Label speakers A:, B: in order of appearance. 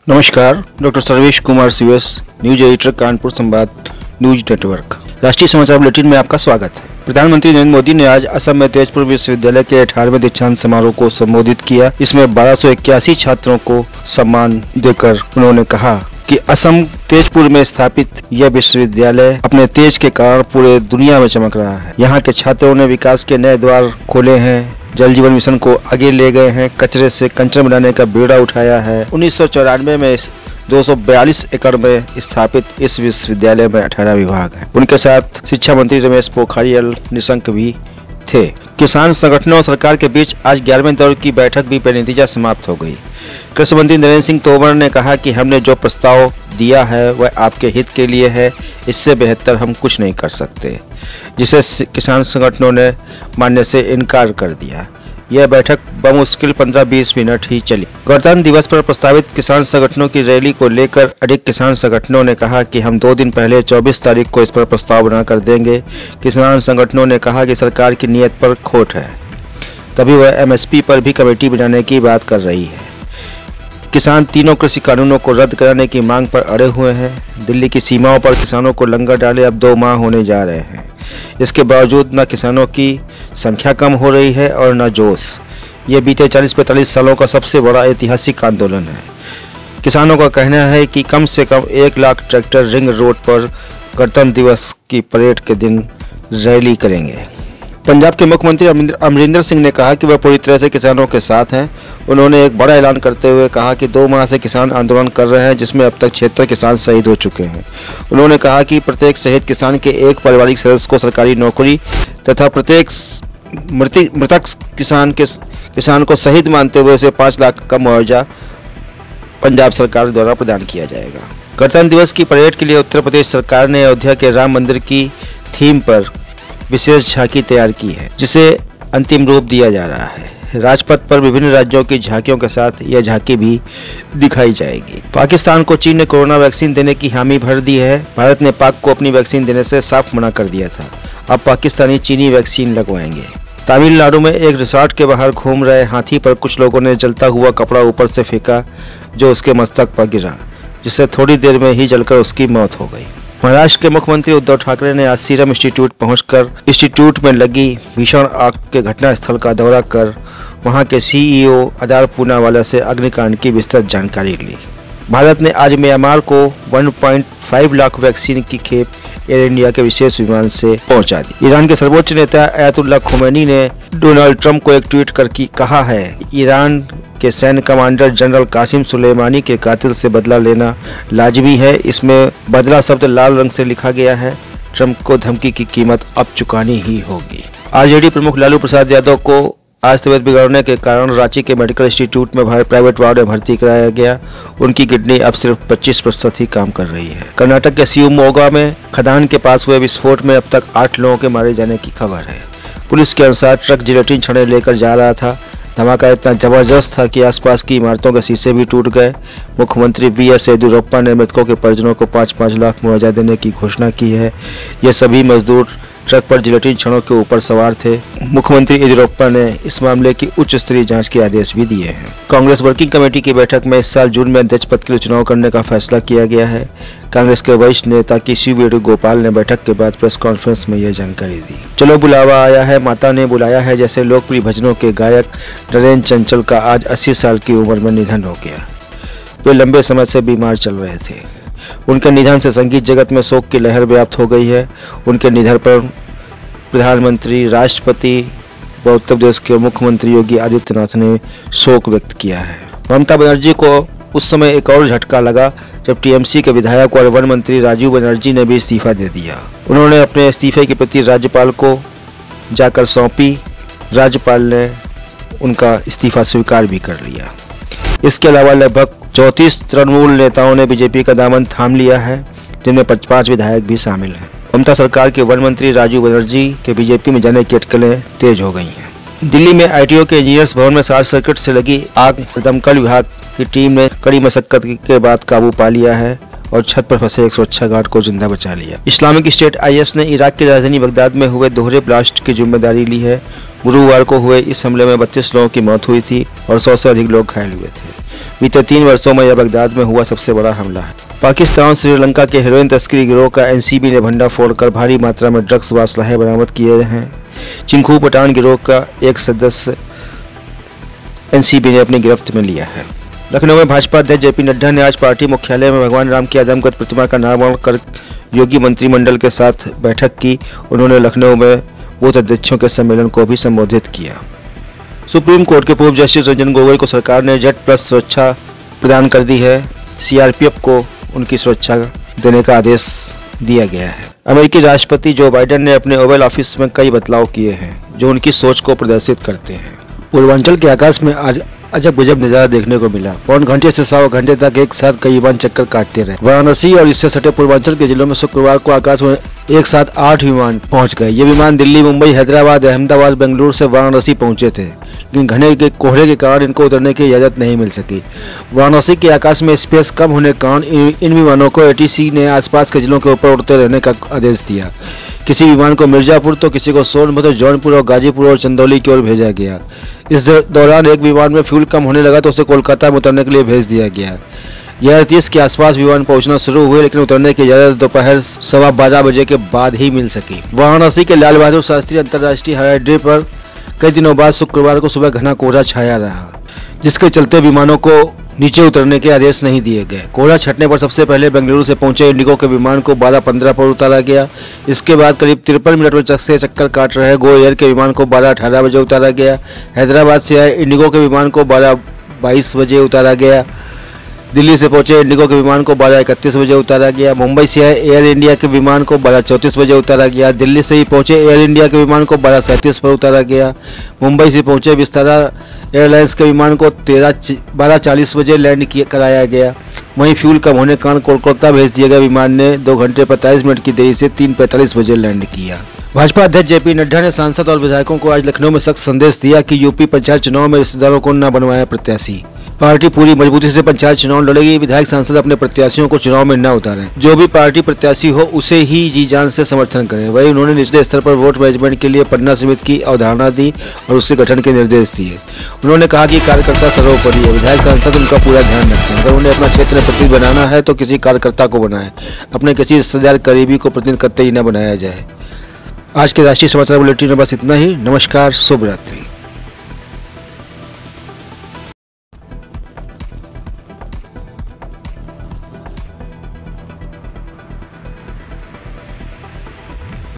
A: नमस्कार, doctor Sarvesh Kumar CS, news editor, Kanpur संवाद news network. राष्ट्रीय समाचार बुलेटिन में आपका स्वागत है। प्रधानमंत्री नरेंद्र मोदी ने आज असम में तेजपुर विश्वविद्यालय के 18वें दीक्षांत समारोह को संबोधित किया। इसमें 1281 छात्रों को सम्मान देकर उन्होंने कहा कि असम तेजपुर में स्थापित यह विश्वविद्यालय अपने तेज के कारण पूरे दुनिया में चमक रहा है। यहाँ के छात्रों ने विकास के नए द्वार खोले हैं, जल जीवन मिशन को आगे ले गए हैं, कचरे से कंचन बनाने का बीड़ा उठाया है। 1994 में 242 एकड़ में स्थापित इस विश्वविद्यालय में 18 विभाग हैं। उनके साथ शिक्षा मंत्री रमेश पोखरियाल निशंक भी थे। किसान संगठनों और सरकार के बीच आज 11वें दौर की बैठक भी बेनतीजा समाप्त हो गई। कृषि मंत्री नरेंद्र सिंह तोमर ने कहा कि हमने जो प्रस्ताव दिया है वह आपके हित के लिए है, इससे बेहतर हम कुछ नहीं कर सकते, जिसे किसान संगठनों ने मानने से इनकार कर दिया। यह बैठक बमुश्किल 15-20 मिनट ही चली। गणतंत्र दिवस पर प्रस्तावित किसान संगठनों की रैली को लेकर अनेक किसान संगठनों ने कहा कि हम 2 दिन पहले 24 तारीख को इस पर प्रस्ताव बनाकर देंगे। किसान संगठनों ने कहा कि सरकार की नीयत पर खोट है, तभी वह MSP पर भी कमेटी बनाने की बात कर रही है। किसान तीनों कृषि कानूनों को रद्द कराने की मांग पर अड़े हुए हैं। दिल्ली की सीमाओं पर किसानों को लंगर डाले अब 2 माह होने जा रहे हैं। इसके बावजूद न किसानों की संख्या कम हो रही है और न जोश। ये बीते 40-45 सालों का सबसे बड़ा ऐतिहासिक आंदोलन है। किसानों का कहना है कि कम से कम 1 लाख ट्रैक्टर रिंग रोड पर गणतंत्र दिवस की परेड के दिन रैली करेंगे। पंजाब के मुख्यमंत्री अमरिंदर सिंह ने कहा कि वह पूरी तरह से किसानों के साथ हैं। उन्होंने एक बड़ा ऐलान करते हुए कहा कि 2 माह से किसान आंदोलन कर रहे हैं, जिसमें अब तक 76 किसान शहीद हो चुके हैं। उन्होंने कहा कि प्रत्येक शहीद किसान के एक पारिवारिक सदस्य को सरकारी नौकरी तथा प्रत्येक मृतक किसान को शहीद मानते हुए उसे 5 लाख का मुआवजा पंजाब सरकार द्वारा प्रदान किया जाएगा। गणतंत्र दिवस की परेड के लिए उत्तर प्रदेश सरकार ने अयोध्या के राम मंदिर की थीम पर विशेष झांकी तैयार की है, जिसे अंतिम रूप दिया जा रहा है। राजपथ पर विभिन्न राज्यों की झांकियों के साथ यह झांकी भी दिखाई जाएगी। पाकिस्तान को चीन ने कोरोना वैक्सीन देने की हामी भर दी है। भारत ने पाक को अपनी वैक्सीन देने से साफ मना कर दिया था। अब पाकिस्तानी चीनी वैक्सीन लगवाएंगे। तमिलनाडु में एक रिसोर्ट के बाहर घूम रहे हाथी पर कुछ लोगों ने जलता हुआ कपड़ा ऊपर से फेंका, जो उसके मस्तक पर गिरा, जिससे थोड़ी देर में ही जलकर उसकी मौत हो गई। महाराष्ट्र के मुख्यमंत्री उद्धव ठाकरे ने आज सीरम इंस्टीट्यूट पहुंचकर इंस्टीट्यूट में लगी भीषण आग के घटनास्थल का दौरा कर वहां के CEO अदार पूनावाला से अग्निकांड की विस्तृत जानकारी ली। भारत ने आज म्यांमार को 1.5 लाख वैक्सीन की खेप एयर इंडिया के विशेष विमान से पहुंचा दी। ईरान के सर्वोच्च नेता अयातुल्लाह खोमेनी ने डोनाल्ड ट्रंप को एक ट्वीट करके कहा है, ईरान के सैन्य कमांडर जनरल कासिम सुलेमानी के कातिल से बदला लेना लाजमी है। इसमें बदला शब्द लाल रंग से लिखा गया है। ट्रंप को धमकी की कीमत अब चुकानी ही होगी। RJD प्रमुख लालू प्रसाद यादव को आज तबीयत बिगड़ने के कारण रांची के मेडिकल इंस्टीट्यूट में प्राइवेट वार्ड में भर्ती कराया गया। उनकी किडनी अब सिर्फ 25% ही काम कर रही है। कर्नाटक के शिवमोगा में खदान के पास हुए विस्फोट में अब तक 8 लोगों के मारे जाने की खबर है। पुलिस के अनुसार ट्रक जिलेटिन छड़े लेकर जा रहा था। धमाका इतना जबरदस्त था कि आसपास की इमारतों के शीशे भी टूट गए। मुख्यमंत्री BS येदियुरप्पा ने मृतकों के परिजनों को 5-5 लाख मुआवजा देने की घोषणा की है। ये सभी मजदूर ट्रक पर जिलेटिन छड़ों के ऊपर सवार थे। मुख्यमंत्री येदियुरप्पा ने इस मामले की उच्च स्तरीय जांच के आदेश भी दिए हैं। कांग्रेस वर्किंग कमेटी की बैठक में इस साल जून में अध्यक्ष पद के लिए चुनाव करने का फैसला किया गया है। कांग्रेस के वरिष्ठ नेता KC वेणुगोपाल ने बैठक के बाद प्रेस कॉन्फ्रेंस में यह जानकारी दी। चलो बुलावा आया है, माता ने बुलाया है जैसे लोकप्रिय भजनों के गायक नरेंद्र चंचल का आज 80 साल की उम्र में निधन हो गया। वे लंबे समय से बीमार चल रहे थे। उनके निधन से संगीत जगत में शोक की लहर व्याप्त हो गई है। उनके निधन पर प्रधानमंत्री, राष्ट्रपति व उत्तर प्रदेश के मुख्यमंत्री योगी आदित्यनाथ ने शोक व्यक्त किया है। ममता बनर्जी को उस समय एक और झटका लगा जब TMC के विधायक और वन मंत्री राजीव बनर्जी ने भी इस्तीफा दे दिया। उन्होंने अपने इस्तीफे की प्रति राज्यपाल को जाकर सौंपी। राज्यपाल ने उनका इस्तीफा स्वीकार भी कर लिया। इसके अलावा लगभग 34 तृणमूल नेताओं ने बीजेपी का दामन थाम लिया है, जिनमें 5 विधायक भी शामिल हैं। ममता सरकार के वन मंत्री राजीव बनर्जी के बीजेपी में जाने की अटकलें तेज हो गई हैं। दिल्ली में ITO के इंजीनियर्स भवन में शॉर्ट सर्किट से लगी आग दमकल विभाग की टीम ने कड़ी मशक्कत के बाद काबू पा लिया है और छत पर फंसे एक सुरक्षा गार्ड को जिंदा बचा लिया। इस्लामिक स्टेट IS ने इराक की राजधानी बगदाद में हुए दोहरे ब्लास्ट की जिम्मेदारी ली है। गुरुवार को हुए इस हमले में 32 लोगों की मौत हुई थी और 100 से अधिक लोग घायल हुए थे। बीते 3 वर्षों में यह बगदाद में हुआ सबसे बड़ा हमला है। पाकिस्तान श्रीलंका के हेरोइन तस्करी गिरोह का एनसीबी ने भंडा फोड़कर भारी मात्रा में ड्रग्स व असलहे बरामद किए हैं। चिंकू पठान गिरोह का एक सदस्य एनसीबी ने अपनी गिरफ्त में लिया है। लखनऊ में भाजपा अध्यक्ष जेपी नड्डा ने आज पार्टी मुख्यालय में भगवान राम की आदमकद प्रतिमा का अनावरण कर योगी मंत्रिमंडल के साथ बैठक की। उन्होंने लखनऊ में बूथ अध्यक्षों के सम्मेलन को भी संबोधित किया। सुप्रीम कोर्ट के पूर्व जस्टिस रंजन गोगोई को सरकार ने Z+ सुरक्षा प्रदान कर दी है। सीआरपीएफ को उनकी सुरक्षा देने का आदेश दिया गया है। अमेरिकी राष्ट्रपति जो बाइडेन ने अपने ओवल ऑफिस में कई बदलाव किए हैं जो उनकी सोच को प्रदर्शित करते हैं। पूर्वांचल के आकाश में आज अजब गजब नजारा देखने को मिला। पौन घंटे से 100 घंटे तक एक साथ कई विमान चक्कर काटते रहे। वाराणसी और इससे सटे पूर्वांचल के जिलों में शुक्रवार को आकाश में एक साथ 8 विमान पहुंच गए। ये विमान दिल्ली, मुंबई, हैदराबाद, अहमदाबाद, बेंगलुरु से वाराणसी पहुंचे थे, लेकिन घने के कोहरे के कारण इनको उतरने की इजाजत नहीं मिल सकी। वाराणसी के आकाश में स्पेस कम होने के कारण इन विमानों को एटीसी ने आसपास के जिलों के ऊपर उड़ते रहने का आदेश दिया। किसी विमान को मिर्जापुर तो किसी को सोनभद्र, जौनपुर और गाजीपुर और चंदौली की ओर भेजा गया। इस दौरान एक विमान में फ्यूल कम होने लगा तो उसे कोलकाता में उतरने के लिए भेज दिया गया। 11:30 के आसपास विमान पहुंचना शुरू हुए, लेकिन उतरने की इजाजत दोपहर 12:15 बजे के बाद ही मिल सकी। वाराणसी के लाल बहादुर शास्त्री अंतर्राष्ट्रीय हवाई अड्डे पर कई दिनों बाद शुक्रवार को सुबह घना कोहरा छाया रहा, जिसके चलते विमानों को नीचे उतरने के आदेश नहीं दिए गए। कोहरा छटने पर सबसे पहले बेंगलुरु से पहुंचे इंडिगो के विमान को 12:15 पर उतारा गया। इसके बाद करीब 53 मिनट में चक्कर काट रहे गो एयर के विमान को 12:18 बजे उतारा गया। हैदराबाद से आए इंडिगो के विमान को 12:22 बजे उतारा गया। दिल्ली से पहुंचे इंडिगो के विमान को 12:31 बजे उतारा गया। मुंबई से आए एयर इंडिया के विमान को 12:34 बजे उतारा गया। दिल्ली से ही पहुंचे एयर इंडिया के विमान को 12:37 पर उतारा गया। मुंबई से पहुंचे विस्तारा एयरलाइंस के विमान को 12:40 बजे लैंड कराया गया। वहीं फ्यूल कम होने के कारण कोलकाता भेज दिए गए विमान ने 2 घंटे 45 मिनट की देरी से 3:45 बजे लैंड किया। भाजपा अध्यक्ष जेपी नड्डा ने सांसद और विधायकों को आज लखनऊ में सख्त संदेश दिया कि यूपी पंचायत चुनाव में रिश्तेदारों को न बनवाया प्रत्याशी। पार्टी पूरी मजबूती से पंचायत चुनाव लड़ेगी। विधायक सांसद अपने प्रत्याशियों को चुनाव में न उतारें। जो भी पार्टी प्रत्याशी हो उसे ही जी जान से समर्थन करें। वहीं उन्होंने निचले स्तर पर वोट मैनेजमेंट के लिए पन्ना समिति की अवधारणा दी और उसके गठन के निर्देश दिए। उन्होंने कहा कि कार्यकर्ता सर्वोपरि है। विधायक सांसद उनका पूरा ध्यान रखें। अगर उन्हें अपना क्षेत्र में प्रतिनिधि बनाना है तो किसी कार्यकर्ता को बनाएं। अपने किसी रिश्तेदार करीबी को प्रतिनिधि करते ही न बनाया जाए। आज के राष्ट्रीय समाचार बुलेटिन में बस इतना ही। नमस्कार, शुभ रात्रि।